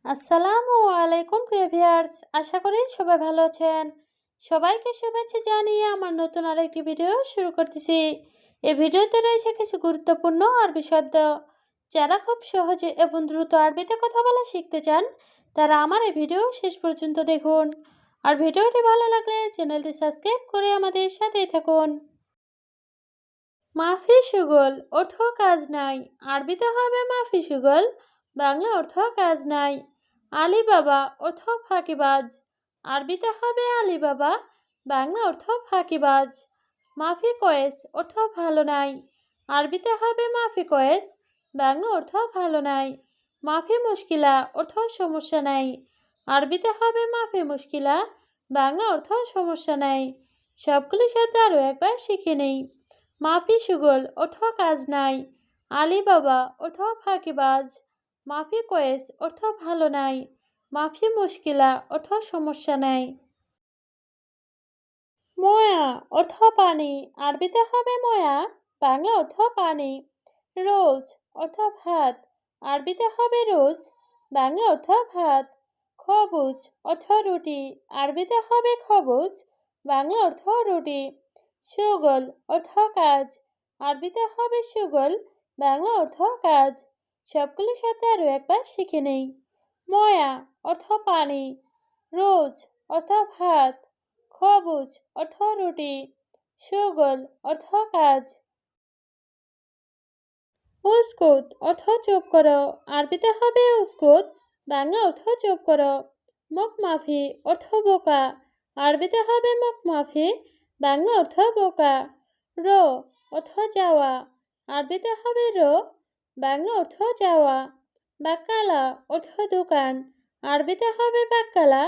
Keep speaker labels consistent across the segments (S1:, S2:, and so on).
S1: আসসালামু আলাইকুম প্রিয় ভিউয়ার্স, আশা করি সবাই ভালো আছেন। সবাইকে শুভেচ্ছা জানিয়ে আমার নতুন আরেকটি ভিডিও শুরু করতেছি। এই ভিডিওতে রয়েছে কিছু গুরুত্বপূর্ণ আরবি শব্দ। যারা খুব সহজে এবং দ্রুত আরবিতে কথা বলা শিখতে চান, তারা আমার এই ভিডিও শেষ পর্যন্ত দেখুন। আর ভিডিওটি ভালো লাগলে চ্যানেলটি সাবস্ক্রাইব করে আমাদের সাথেই থাকুন। মাফি সুগল অর্থ কাজ নাই। আরবিতে হবে মাফি সুগল, বাংলা অর্থ কাজ নাই। আলিবাবা অর্থ ফাঁকিবাজ। আরবিতে হবে আলিবাবা, বাংলা অর্থ ফাঁকিবাজ। মাফি কয়েস অর্থ ভালো নাই। আরবিতে হবে মাফি কয়েস, বাংলা অর্থ ভালো নাই। মাফি মুশকিলা অর্থ সমস্যা নাই। আরবিতে হবে মাফি মুশকিলা, বাংলা অর্থ সমস্যা নাই। সবগুলি শব্দ আরও একবার শিখে নেই। মাফি সুগল অর্থ কাজ নাই। আলিবাবা অর্থ ফাঁকিবাজ। মাফি কয়েস অর্থ ভালো নাই। মাফি মুশকিলা অর্থ সমস্যা নাই। ময়া অর্থ পানি। আরবিতে হবে ময়া, বাংলা অর্থ পানি। রোজ অর্থ ভাত। আরবিতে হবে রোজ, বাংলা অর্থ ভাত। খবুজ অর্থ রুটি। আরবিতে হবে খবুজ, বাংলা অর্থ রুটি। সুগল অর্থ কাজ। আরবিতে হবে সুগল, বাংলা অর্থ কাজ। সবগুলি শব্দ আরও একবার শিখে নেই। ময়া অর্থ পানি। রোজ অর্থ ভাত। খবুজ অর্থ রুটি। সুগল অর্থ কাজ। উস্কুত অর্থ চুপ করো। আরবিতে হবে উস্কুত, বাংলা অর্থ চুপ করো। মুখ মাফি অর্থ বোকা। আরবিতে হবে মুখ মাফি, বাংলা অর্থ বোকা। রো অর্থ যাওয়া। আরবিতে হবে রো, বাংলা অর্থ যাওয়া। বাক্কালা অর্থ দোকান। আরবিতে হবে বাক্কালা,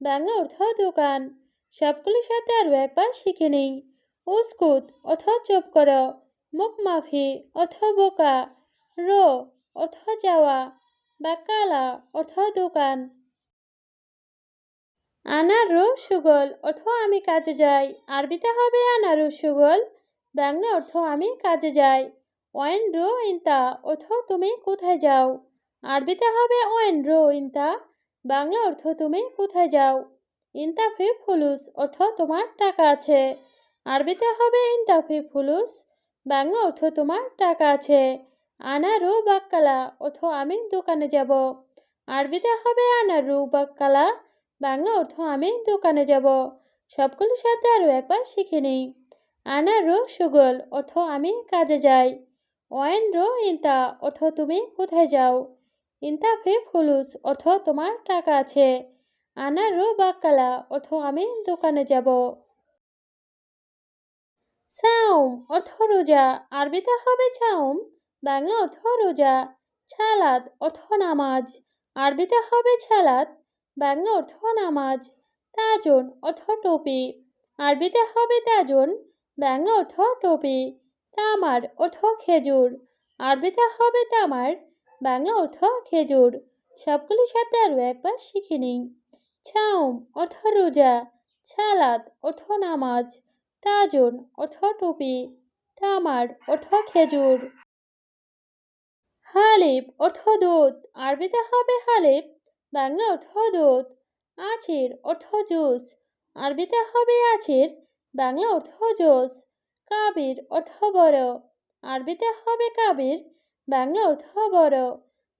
S1: বাংলা অর্থ দোকান। সবগুলি শব্দ আরও একবার শিখে নিই। উস্কুত অর্থ চুপ করো। মুখ মাফি অর্থ বোকা। রো অর্থ যাওয়া। বাক্কালা অর্থ দোকান। আনারু সুগল অর্থ আমি কাজে যাই। আরবিতে হবে আনারু সুগল, বাংলা অর্থ আমি কাজে যাই। ওয়েন রো ইন্তা অর্থ তুমি কোথায় যাও। আরবিতে হবে ওয়েন রো ইন্তা, বাংলা অর্থ তুমি কোথায় যাও। ইন্তা ফি ফুলুস অর্থ তোমার টাকা আছে। আরবিতে হবে ইন্তা ফি ফুলুস, বাংলা অর্থ তোমার টাকা আছে। আনারু বাক্কালা অর্থ আমি দোকানে যাব। আরবিতে হবে আনারু বাক্কালা, বাংলা অর্থ আমি দোকানে যাব। সবগুলো শব্দ আরও একবার শিখে নিই। আনারু সুগল অর্থ আমি কাজে যাই। ওয়েন রো ইন্তা অর্থ তুমি কোথায় যাও। ইন্তা ফি ফুলুস অর্থ তোমার টাকা আছে। আনারু বাক্কালা অর্থ আমি দোকানে যাব। সাউম অর্থ রোজা। আরবিতে হবে ছাউম, বাংলা অর্থ রোজা। ছালাত অর্থ নামাজ। আরবিতে হবে ছালাত, বাংলা অর্থ নামাজ। তাজুন অর্থ টুপি। আরবিতে হবে তাজুন, বাংলা অর্থ টুপি। তামার অর্থ খেজুর। আরবিতে হবে তামার, বাংলা অর্থ খেজুর। সবগুলি শব্দ আরও একবার শিখে নিই। ছাউম অর্থ রোজা। ছালাত অর্থ নামাজ। তাজুন অর্থ টুপি। তামার অর্থ খেজুর। হালিব অর্থ দুধ। আরবিতে হবে হালিব, বাংলা অর্থ দুধ। আছির অর্থ জুস। আরবিতে হবে আছির, বাংলা অর্থ জুস। কাবির অর্থ বড়। আরবিতে হবে কাবির, বাংলা অর্থ বড়।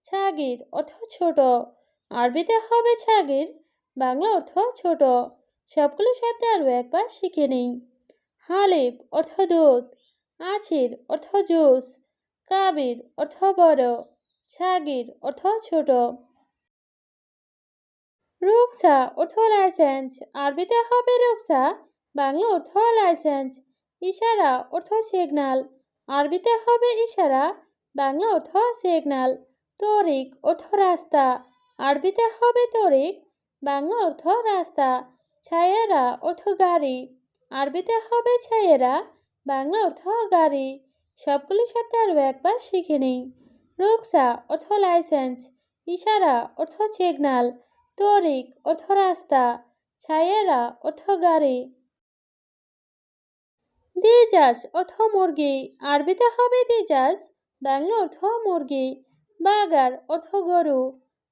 S1: ছাগির অর্থ ছোট। আরবিতে হবে ছাগির, বাংলা অর্থ ছোট। সবগুলো শব্দ আরও একবার শিখে নিই। হালিব অর্থ দুধ। আছির অর্থ জুস। কাবির অর্থ বড়। ছাগির অর্থ ছোট। রুকসা অর্থ লাইসেন্স। আরবিতে হবে রুকসা, বাংলা অর্থ লাইসেন্স। ইশারা অর্থ সিগনাল। আরবিতে হবে ইশারা, বাংলা অর্থ সিগনাল। তরিক অর্থ রাস্তা। আরবিতে হবে তরিক, বাংলা অর্থ রাস্তা। ছায়েরা অর্থ গাড়ি। আরবিতে হবে ছায়েরা, বাংলা অর্থ গাড়ি। সবগুলি শব্দ আরও একবার শিখে নিই। রুকসা অর্থ লাইসেন্স। ইশারা অর্থ সিগনাল। তরিক অর্থ রাস্তা। ছায়েরা অর্থ গাড়ি। দিজাজ অর্থ মুরগি। আরবিতে হবে দিজাজ, বাংলা অর্থ মুরগি। বাগার অর্থ গরু।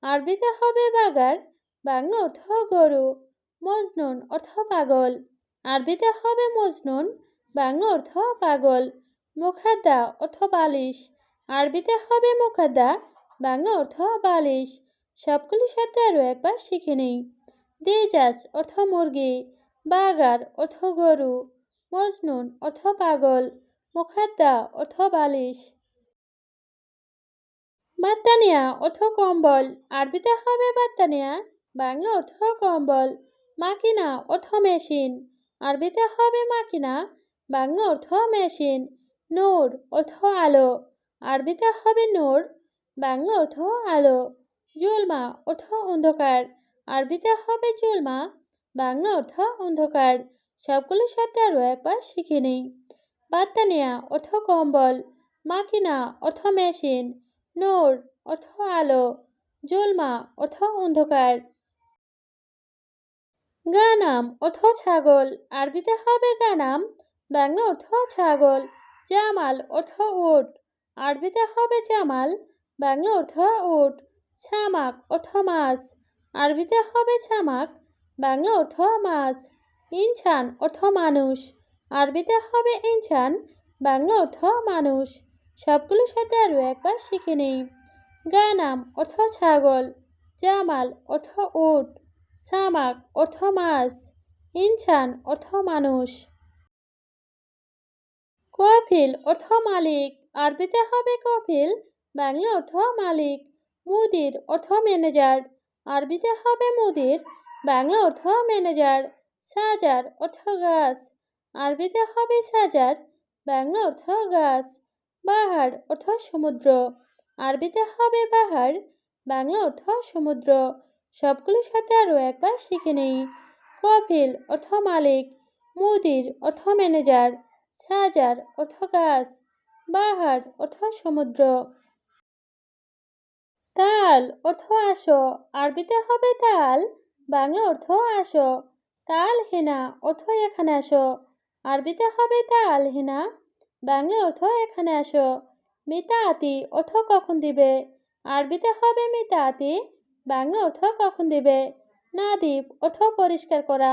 S1: আরবিতে হবে বাগার, বাংলা অর্থ গরু। মজনুন অর্থ পাগল, আরবিতে হবে মজনুন, বাংলা অর্থ পাগল। মুখাদ্দা অর্থ বালিশ, আরবিতে হবে মুখাদ্দা, বাংলা অর্থ বালিশ। সবগুলি শব্দ আরও একবার শিখে নিই। দেজাস অর্থ মুরগি, বাগার অর্থ গরু, মজনুন অর্থ পাগল, মুখাদ্দা অর্থ বালিশ। বাত্তানিয়া অর্থ কম্বল, আরবিতে হবে বাত্তানিয়া, বাংলা অর্থ কম্বল। মাকিনা অর্থ মেশিন, আরবিতে হবে মাকিনা, বাংলা অর্থ মেশিন। নূর অর্থ আলো, আরবিতে হবে নূর, বাংলা অর্থ আলো। জুলমা অর্থ অন্ধকার, আরবিতে হবে জুলমা, বাংলা অর্থ অন্ধকার। সবগুলো শব্দ আরও একবার শিখে নিই। বাত্তানিয়া অর্থ কম্বল, মাকিনা অর্থ মেশিন, নূর অর্থ আলো, জুলমা অর্থ অন্ধকার। গানাম অর্থ ছাগল, আরবিতে হবে গানাম, বাংলা অর্থ ছাগল। জামাল অর্থ উট, আরবিতে হবে জামাল, বাংলা অর্থ উট। ছামাক অর্থ মাছ, আরবিতে হবে ছামাক, বাংলা অর্থ মাছ। ইনসান অর্থ মানুষ, আরবিতে হবে ইনসান, বাংলা অর্থ মানুষ। সবগুলো সাথে আরও একবার শিখে নেই। গানাম অর্থ ছাগল, জামাল অর্থ উট, সামাক অর্থ মাছ, ইনসান অর্থ মানুষ। কফিল অর্থ মালিক, আরবিতে হবে কফিল, বাংলা অর্থ মালিক। মুদির অর্থ ম্যানেজার, আরবিতে হবে মুদির, বাংলা অর্থ ম্যানেজার। সাজার অর্থ গাছ, আরবিতে হবে সাজার, বাংলা অর্থ গাছ। বাহার অর্থ সমুদ্র, আরবিতে হবে বাহার, বাংলা অর্থ সমুদ্র। সবগুলোর সাথে আরও একবার শিখে নেই। কফিল অর্থ মালিক, মুদির অর্থ ম্যানেজার, সাজার অর্থ গাছ, বাহার অর্থ সমুদ্র। তাল অর্থ আসো, আরবিতে হবে তাল, বাংলা অর্থ আসো। তাল হেনা অর্থ এখানে আসো, আরবিতে হবে তাল হেনা, বাংলা অর্থ এখানে আসো। মিতাআতি অর্থ কখন দিবে, আরবিতে হবে মিতাআতি, বাংলা অর্থ কখন দিবে। নাদিফ অর্থ পরিষ্কার করা,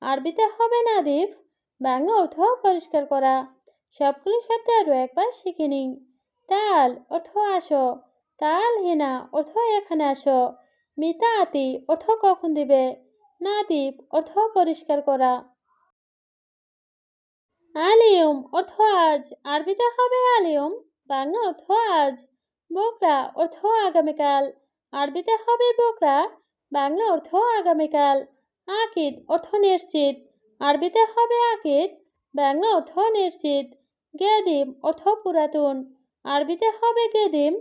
S1: আরবিতে হবে নাদিফ, বাংলা অর্থ পরিষ্কার করা। সবগুলো শব্দ আরও একবার শিখে নিন। তাল অর্থ আসো, তাল হেনা অর্থ এখানে আসো, মিতাআতি অর্থ কখন দিবে, নাদিফ অর্থ পরিষ্কার করা। আলিয়ম অর্থ আজ, আরবিতে হবে আলিয়ম, বাংলা অর্থ আজ। বকরা অর্থ আগামীকাল, আরবিতে হবে বকরা, বাংলা অর্থ আগামীকাল। আকিদ অর্থ নিশ্চিত, আরবিতে হবে আকিদ, বাংলা অর্থ নিশ্চিত। গেদিম অর্থ পুরাতন, আরবিতে হবে গেদিম,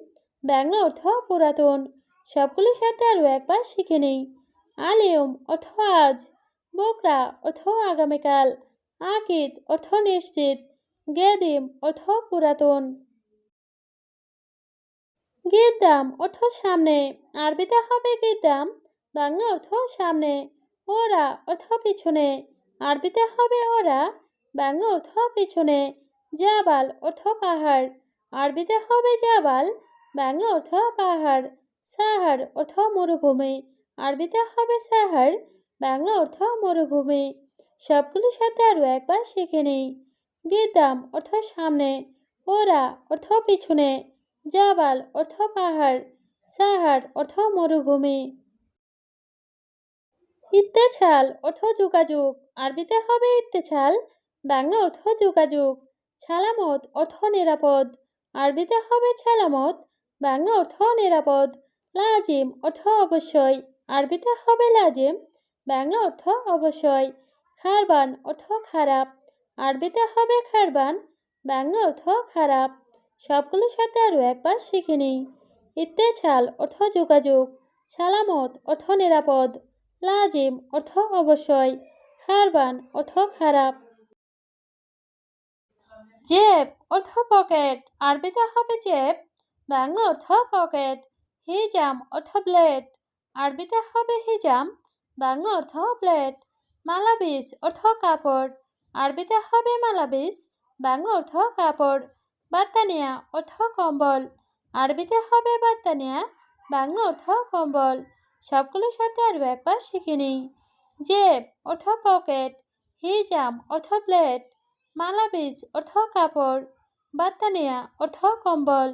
S1: বাংলা অর্থ পুরাতন। সবগুলি সাথে আরও একবার শিখে নেই। আলিয়ম অর্থ আজ, বকরা অর্থ আগামীকাল, আকিদ অর্থ নিশ্চিত, গেদিম অর্থ পুরাতন। গিদ্দাম অর্থ সামনে, আরবিতে হবে গিদ্দাম, বাংলা অর্থ সামনে। ওরা অর্থ পিছনে, আরবিতে হবে ওরা, বাংলা অর্থ পিছনে। জাবাল অর্থ পাহাড়, আরবিতে হবে জাবাল, বাংলা অর্থ পাহাড়। সাহার অর্থ মরুভূমি, আরবিতে হবে সাহার, বাংলা অর্থ মরুভূমি। সবগুলির সাথে আরও একবার শিখে নেই। গিদ্দাম অর্থ সামনে, ওরা অর্থ পিছনে, জাবাল অর্থ পাহাড়, সাহার অর্থ মরুভূমি। ইত্তেছাল অর্থ যোগাযোগ, আরবিতে হবে ইত্তেছাল, বাংলা অর্থ যোগাযোগ। ছালামত অর্থ নিরাপদ, আরবিতে হবে ছালামত, বাংলা অর্থ নিরাপদ। লাজিম অর্থ অবশ্যই, আরবিতে হবে লাজিম, বাংলা অর্থ অবশ্যই। খারবান অর্থ খারাপ, আরবিতে হবে খারবান, বাংলা অর্থ খারাপ। সবগুলোর সাথে আরও একবার শিখে নিই। ইত্তেছাল অর্থ যোগাযোগ, ছালামত অর্থ নিরাপদ, লাজিম অর্থ অবশ্যই, খারবান অর্থ খারাপ। জেব অর্থ পকেট, আরবিতে হবে জেব, বাংলা অর্থ পকেট। হিজাম অর্থ ব্লেড, আরবিতে হবে হিজাম, বাংলা অর্থ ব্লেড। মালাবিস অর্থ কাপড়, আরবিতে হবে মালাবিস, বাংলা অর্থ কাপড়। বাত্তানিয়া অর্থ কম্বল, আরবিতে হবে বাত্তানিয়া, বাংলা অর্থ কম্বল। সবগুলো শব্দ আরও একবার শিখে নিই। জেব অর্থ পকেট, হিজাম অর্থ প্লেট, মালাবিজ অর্থ কাপড়, বাত্তানিয়া অর্থ কম্বল।